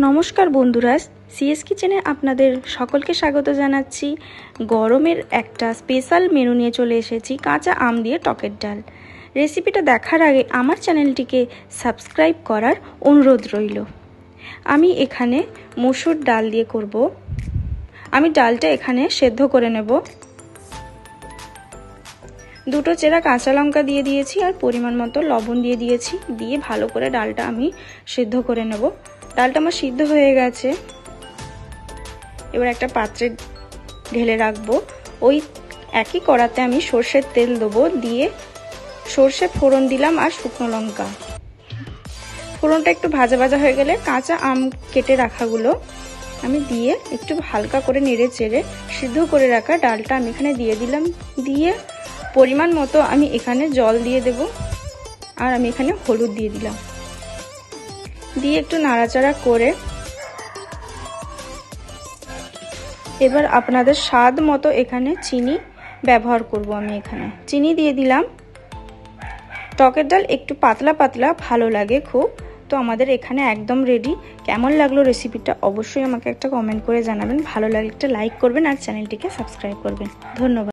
নমস্কার বন্ধুরা, সিএস কিচেনে আপনাদের সকলকে স্বাগত জানাচ্ছি। গরমের একটা স্পেশাল মেনু নিয়ে চলে এসেছি, কাঁচা আম দিয়ে টকের ডাল। রেসিপিটা দেখার আগে আমার চ্যানেলটিকে সাবস্ক্রাইব করার অনুরোধ রইল। আমি এখানে মসুর ডাল দিয়ে করব। আমি ডালটা এখানে সেদ্ধ করে নেব। দুটো চেরা কাঁচা লঙ্কা দিয়ে দিয়েছি আর পরিমাণ মতো লবণ দিয়ে দিয়েছি। দিয়ে ভালো করে ডালটা আমি সেদ্ধ করে নেব। ডালটা আমার সিদ্ধ হয়ে গেছে। এবার একটা পাত্রে ঢেলে রাখবো। ওই একই কড়াতে আমি সর্ষের তেল দেবো, দিয়ে সর্ষে ফোড়ন দিলাম আর শুকনো লঙ্কা। ফোড়নটা একটু ভাজা ভাজা হয়ে গেলে কাঁচা আম কেটে রাখাগুলো আমি দিয়ে একটু হালকা করে নেড়ে চেড়ে সিদ্ধ করে রাখা ডালটা আমি এখানে দিয়ে দিলাম। দিয়ে পরিমাণ মতো আমি এখানে জল দিয়ে দেব আর আমি এখানে হলুদ দিয়ে দিলাম। দিয়ে একটু নাড়াচাড়া করে এবার আপনাদের স্বাদ মতো এখানে চিনি ব্যবহার করব। আমি এখানে চিনি দিয়ে দিলাম। টকের ডাল একটু পাতলা পাতলা ভালো লাগে খুব। তো আমাদের এখানে একদম রেডি। কেমন লাগলো রেসিপিটা অবশ্যই আমাকে একটা কমেন্ট করে জানাবেন। ভালো লাগলে একটা লাইক করবেন আর চ্যানেলটিকে সাবস্ক্রাইব করবেন। ধন্যবাদ।